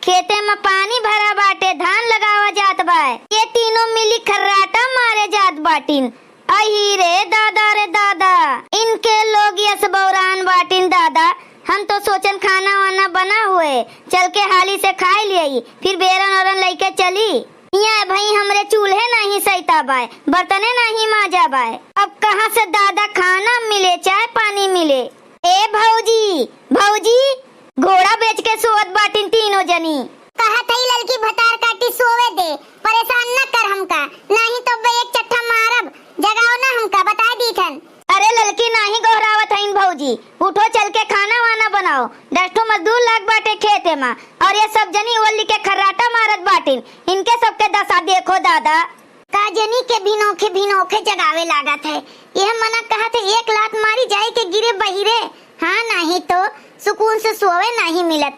खेते में पानी भरा बाटे, धान लगावा जात बा। ये तीनों मिली खर्राटा मारे जात बाटिन। अही रे दादा, इनके लोग यस बौरान बाटिन दादा। हम तो सोचन खाना वाना बना हुए, चल के हाली से खाई लियई, फिर बेरन औरन लेके चली। यहाँ भाई हमरे चूल्हे नहीं सहिता बाय, बर्तने नहीं माजा बाय। अब कहाँ से दादा खाना मिले, चाय पानी मिले। ए भौजी घोड़ा बेच के सोवत बाटिन तीनों जनी। कहा थई ललकी भतार काटी सोवे दे, परेशान न कर हमका, नहीं तो बे एक चट्टा मारब। जगाओ ना हमका, बता दीथन। अरे ललकी नहीं गोहरावत हईन भौजी, उठो चल के खाना वाना बनाओ। 10 ठो मजदूर लाग बाटे खेते में, और ये सब जनी ओली के खर्राटा मारत बाटिन। इनके सबके दशा देखो दादा। काजनी के भिनोखे जगावे लागत है। यह मना कहा थे एक लात मारी जाए के गिरे बहिरे। हाँ नहीं तो सुकून से सोवे नहीं मिलत।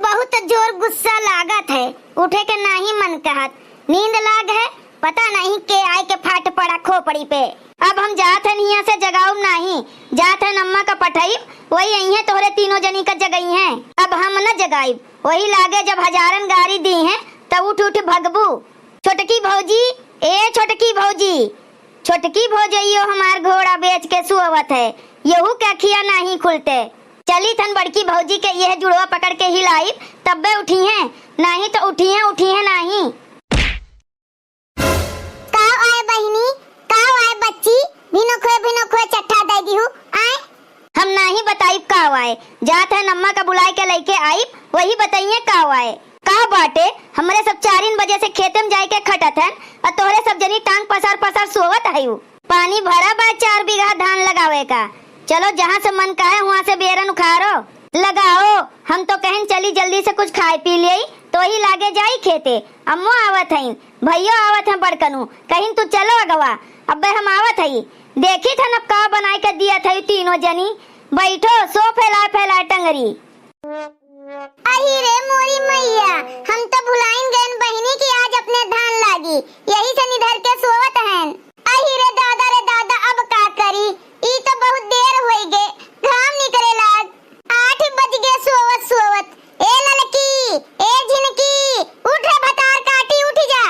बहुत जोर गुस्सा लागत है, उठे के नहीं मन कहत। नींद लाग है, पता नहीं के आए के फाट पड़ा खोपड़ी पे। अब हम जात हैं यहाँ से जगाऊं नहीं, जात हैं अम्मा का पठाई, वही यही है तोहरे तीनों जनी का जगई है। अब हम न जगाई, वही लागे जब हजारन गाड़ी दी है तब उठ भगबू। छोटकी भौजी, ए छोटकी भौजियो हमार घोड़ा बेच के सुअवत है, यहू के अखिया नहीं खुलते। चली थन बड़की भौजी के यह जुड़वा पकड़ के हिलाई, तब वे उठी हैं, नहीं तो उठी हैं नहीं। काव आए बहिनी, काव आए बच्ची, भिनोखे चट्टा दे दी हूँ आए। हम नहीं बताई काव आए, जात है अम्मा का बुलाए के लेके आई, वही बताइए काव आए। का बाटे हमरे सब 4 बजे से खेते में जाए के खटत हैं, और तोहरे सब जनी टांग पसार सोवत है। पानी भरा बा 4 बीघा धान लगावे का। चलो जहाँ से मन का है वहाँ से बेरन उखाड़ो लगाओ। हम तो कहें चली जल्दी से कुछ खाए पी ले तो ही लागे जाई खेते। अम्मो आवत है, भैया आवत है बड़कनू, कहीं तू चलो अगवा। अब्बे हम आवत है, देखी था न का बनाए के दिया था तीनों जनी। बैठो, सो फैला टंगरी। अही रे मोरी मैया, हम तो भुलाइन गए बहिनी की आज अपने धान लागी, यही से निधर के सोवत हैं। अही रे दादा, अब का करी, ई तो बहुत देर होई गे, घाम निकले लाग। 8 बज गए सोवत। ए ललकी, ए झिनकी, उठ रे भतार काटी, उठ जा।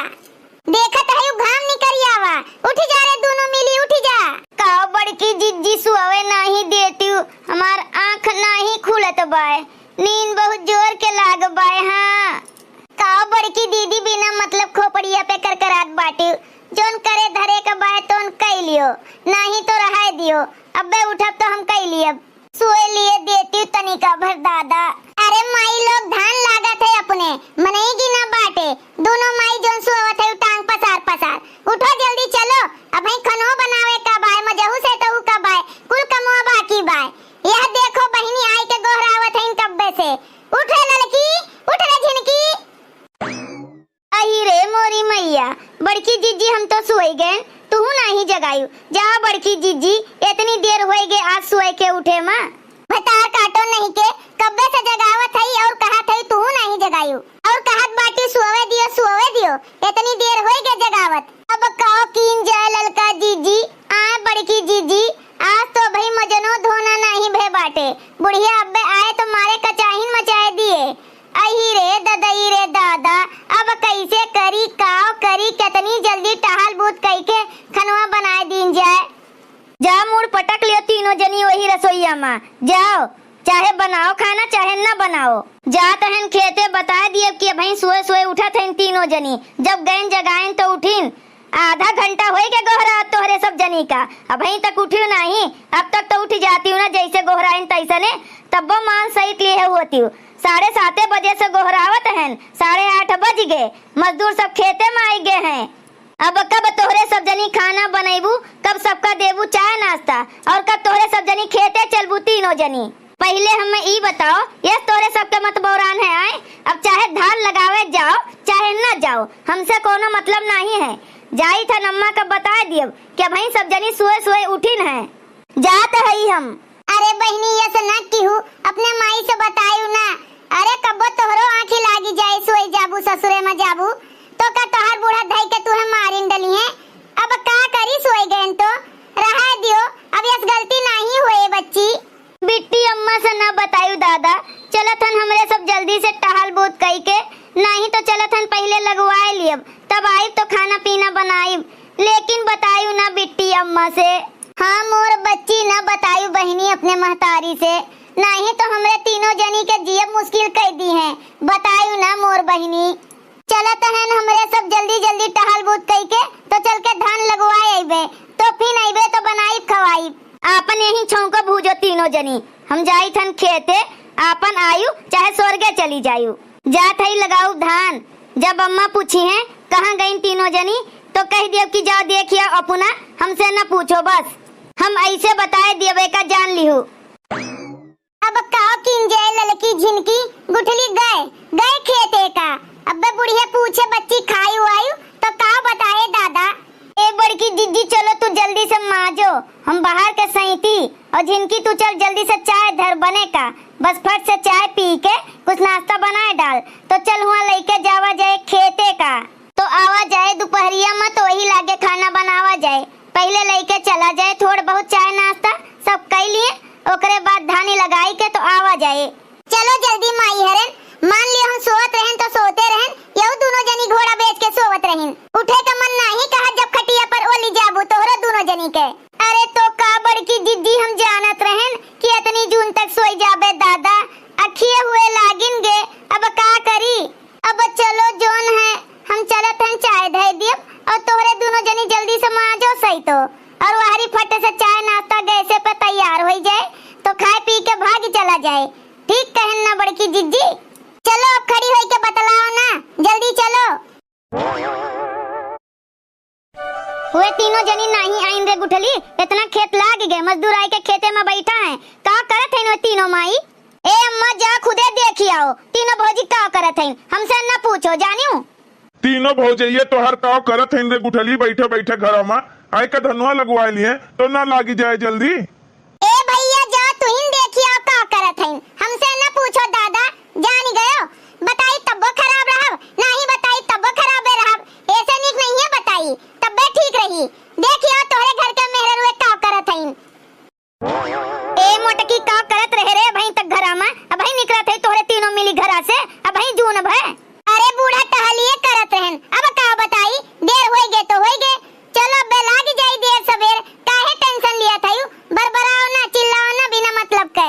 देखत है घाम निकल आवा, उठ जा रे दोनों मिली, उठ जा। का बड़की जिज्जी सुआवे नहीं देती, हमार आँख नहीं खुलत बाय, नींद बहुत जोर के लाग बाय। हाँ का बड़की दीदी बिना मतलब खोपड़िया पे करकरात बाटी, जोन करे धरे का बाय तोन कई लियो, नहीं तो रहा दियो। अबे उठब तो हम कई लियब, सोए लिए देती तनिका भर दादा। अरे माई लोग धान लागत है अपने, मनई की ना बाटे, दोनों माई जोन सोवत है टांग पसार। उठो जल्दी चलो, अब ही खनो बनावे का बाय, मजहू से तहू का बाय, कुल कमवा बाकी बाय। यह देखो बहिनी आई के गोहरावत है कब्बे से। उठ रे लड़की, उठ रे झिनकी। अही रे मोरी मैया, बड़की जिज्जी हम तो सोई गए, तू नहीं जगायू। जा बड़की जिज्जी, इतनी देर होई गए आज सोए के उठे माँ। भतार काटो नहीं के, कब्बे से जगावत है और कहा था तू नहीं जगायू, और कहत बाटी सोवे दियो, इतनी देर होई गए जगावत। अब काओ कीन जाए ललका जीजी, आए बड़की जीजी, आज तो भाई मजनो धोना नहीं भे बाटे। बुढ़िया अब्बे आए तो मारे कचाहिन मचाए दिए। अही रे दादा, अब कैसे करी, काओ करी, कितनी जल्दी टहल बूत कई के खनवा बनाए दीन जाए। जा मुड़ पटक लियो तीनों जनी वही रसोईया माँ, जाओ, चाहे बनाओ खाना चाहे न बनाओ। जात हन खेते बता दिए कि भाई सोए उठत हैं तीनों जनी, जब गए जगाएं तो उठीन। आधा घंटा हो गया गोहरा तोहरे सब जनी का, अब अभी तक उठी नहीं। अब तक तो उठ जाती हूँ ना, जैसे गोहराइन तैसे ने, तब वो मान सहित लिए होती हूँ। 7:30 बजे से गोहरावत हैं, 8:30 बज गए, मजदूर सब खेते में आई गए हैं। अब कब तोहरे सब जनी खाना बनेबू, कब सबका देबू चाय नाश्ता, और कब तोहरे सब जनी खेते चलबू तीनों जनी। पहले हमें ई बताओ, ये तोहरे सबके मत बौरान है आए। अब चाहे धान लगावे जाओ चाहे न जाओ, हमसे कोनो मतलब नहीं है। जाई था नम्मा का बता दियो कि भाई सब जनी सोए उठिन है, जात है हम। अरे बहनी ये से न की हूँ, अपने माई से बतायू ना। अरे कब्बो तोहरो आँखी लागी जाए, सोई जाबू ससुरे में जाबू तो का तोहर बूढ़ा धई के तुहे मारिन डली है। अब का करी, सोई गए तो रहा दियो, अब यस गलती नहीं हुए बच्ची। बिट्टी अम्मा से न बतायू दादा, चलत हन हमरे सब जल्दी से टहल बूत कई के हाँ मोर बच्ची न बतायू बहनी अपने महतारी से, नहीं तो हमरे तीनों जनी के जियब मुश्किल कर दी है। बतायू ना मोर बहनी। चलत है हमरे सब जल्दी जल्दी टहल बूत कई के तो चल के धान लगवाए अइबे, तो फिर अइबे तो बनाई खवाई। आपन यही छौका भूजो तीनों जनी, हम जाई थन खेते, आपन आयु चाहे स्वर्गे चली जायु। जात हई लगाऊ धान। जब अम्मा पूछी हैं कहाँ गई तीनों जनी तो कह दियो कि जाओ देखिए अपना, हमसे न पूछो बस। हम ऐसे बताए दिए का जान लिहू। अब का किंजे ललकी झिनकी गुठली गए खेते का। अब्बे बुढ़िया पूछे बच्ची खायू आयु तो का बताए दादा। ए बड़की दीदी चलो तू जल्दी से माजो, हम बाहर के सईती, और झिनकी तू चल जल्दी से चाय धर बने का। बस फट से चाय पी के कुछ नाश्ता बनाए डाल, तो चल हुआ लेके जावा जाए खेते का। तो आवा जाए दोपहरिया में तो वही लागे खाना बनावा जाए, पहले लेके चला जाए थोड़ा बहुत चाय नाश्ता सब कर लिए, ओकरे बाद धानी लगाई के तो आवा जाए। चलो जल्दी माई हरन, मान लियो हम सोवत रहन तो सोते रहन, यहू दोनों जनी घोड़ा बेच के सोवत रहन। उठे का मन नहीं कहा जब खटिया पर ओली जाबू तोहरा दोनों जनी के। अरे तो का बड़की दीदी हम जानत रहन कि इतनी जून तक सोई जाबे दादा, अखिए हुए लागिन गे, अब का करी। अब चलो जोन है हम चलत हन चाय धै दियब और तोहरे दोनों जनी जल्दी से माजो सही तो, और वहरी फट से चाय नाश्ता गैसे पे तैयार हो जाए तो खाए पी के भाग चला जाए। ठीक कहन ना बड़की दीदी। चलो अब खड़ी होई के बतलाओ ना, जल्दी चलो। हुए तीनों जनी नहीं आइन रे गुठली, इतना खेत लाग गए, मजदूर आई के खेते में बैठा है। का करत है नो तीनों माई? ए अम्मा जा खुदे देखी आओ, तीनों भौजी का करत है, हमसे न पूछो जानियो। तीनों भौजैये तोहर काव करत हैं रे गुठली बैठे बैठे घर में आय का धनुआ लगवा लिए तो ना लागी जाए जल्दी। ए भैया जा तुहिन देखियो का करत है, हमसे न पूछो दादा, जानी गयो। बताई तब्बो खराब रहब, नहीं बताई तब्बो खराबे रहब, ऐसे निक नहीं है बताई तब्बे ठीक रही। देखियो तोहरे घर के मेहर रुए का करत है। ए मोटकी का करत रहे रे भाई तक घरा में, अब भाई निकलत है तोहरे तीनों मिली घरा से, अब भाई जून भय। अरे बूढ़ा टहलिए करत रहन, अब का बताई देर होई गे तो होई गे। चलो बे लागी जाई देर सवेर, काहे टेंशन लिया थायू, बरबराओ ना चिल्लाओ ना बिना मतलब के।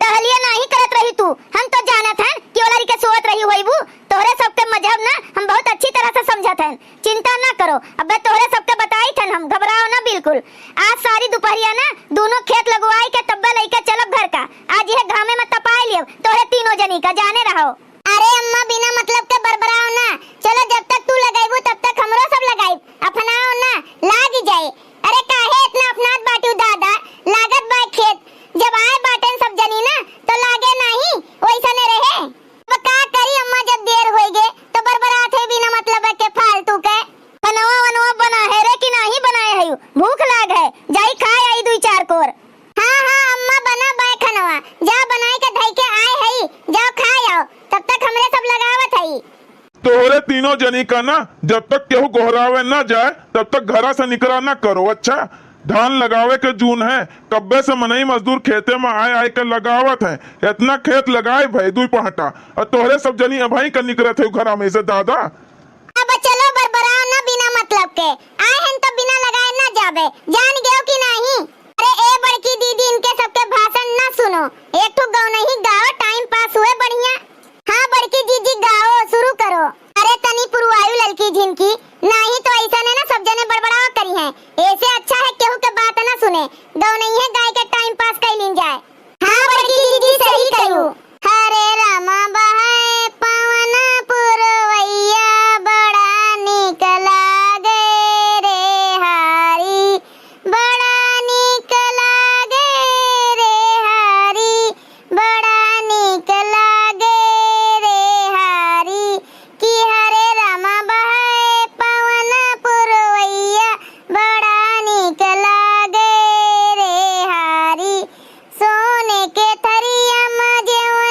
टहलिए नहीं करत रही तू, हम तो जानत हन कि ओलरी के सोवत रही होइबू। तोहरे सबके मजहब ना हम बहुत अच्छी तरह से समझत हन, चिंता ना करो। अबे तोहरे सबके बताई थन हम, घबराओ ना बिल्कुल। आज सारी दोपहरिया ना दोनों खेत लगवाई के तब्बे लेके चलब घर का, आज यह घामे में तपाई लियो तोहरे तीनों जनी का, जाने रहो। अरे अम्मा बिना मतलब के बरबराओ ना, चलो जब तक तू लगाइबू तब तक हमरो सब लगाइब, अपनाओ ना लागी जाए। अरे काहे इतना अपनात बाटू दादा, लागत बा खेत, जब आए बाटन सब जनी ना तो लागे नहीं वैसा ने रहे। अब का करी अम्मा जब देर होई गे तो बरबरात है बिना मतलब के फालतू के। बनवा वनवा बना है रे कि नहीं बनाए है, भूख लाग है, जाई खाए आई दुई चार कोर। हाँ हाँ अम्मा बना बाय खनवा, जा बनाई के धई के आए हई, जाओ खा आओ, तब तक हमरे सब लगावत हई। तोहरे तीनों जनी का ना जब तक केहू गोहरावे ना जाए तब तक घरा से निकला ना करो। अच्छा धान लगावे के जून है, कब्बे से मनई मजदूर खेते में आए आए के लगावत है, इतना खेत लगाए भाई दुई पहाटा, और तोहरे सब जनी अभाई का निकलत है घरा में से दादा। अब चलो बरबराओ ना बिना मतलब के, आए हैं तो बिना लगाए ना जाबे, जान गयो कि नहीं। अरे ए बड़की दीदी इनके सबके भाषण ना सुनो, एक तो गाओ नहीं गाओ, टाइम पास हुए बढ़िया। हाँ बड़की दीदी गाओ शुरू करो। अरे तनी पुरवायु ललकी झिनकी, नहीं तो ऐसा ने ना सब जने बड़बड़ावा करी हैं, ऐसे अच्छा है केहू के बात ना सुने, गाओ नहीं है गाय के टाइम पास कर लीन जाए। हाँ बड़की दीदी सही कहू। हरे रामा बहाए पवन पुरवैया, बड़ा निक लागे रे हारी, बड़ा निक लागे रे हारी, बड़ा निक लागे रे हारी, कि हरे रामा बहाए पवन पुरवैया, बड़ा निक लागे रे हारी। सोने के थरिया में जेवन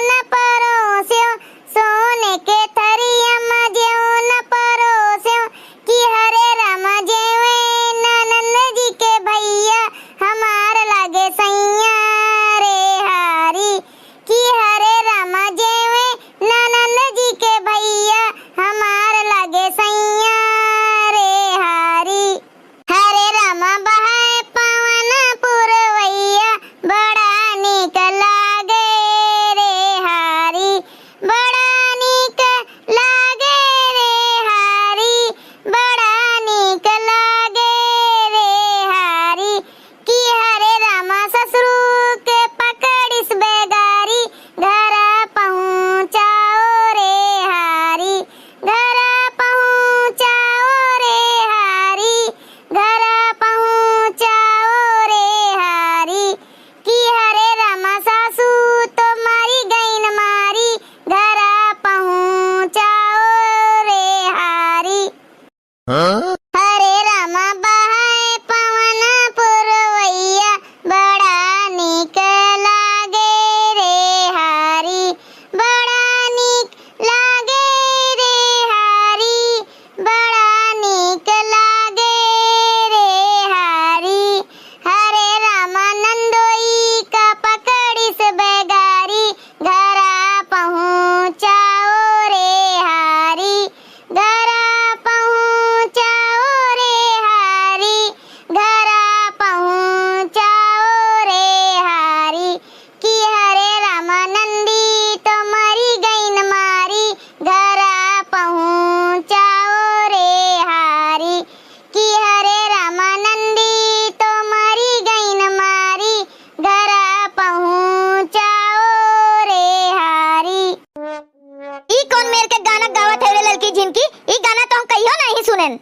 मेर के गाना गावत है रे लड़की झिनकी, ई गाना तो हम कहियो नहीं सुनेन।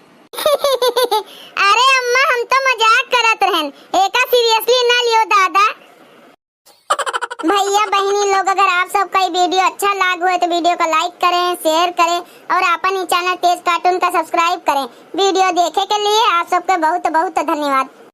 अरे अम्मा हम तो मजाक करत रहन, एका सीरियसली ना लियो दादा। भैया बहनी लोग, अगर आप सबका ये वीडियो अच्छा लग हुआ तो वीडियो को लाइक करें, शेयर करें और अपन ही चैनल तेज कार्टून का सब्सक्राइब करें। वीडियो देखे के लिए आप सबका बहुत बहुत धन्यवाद।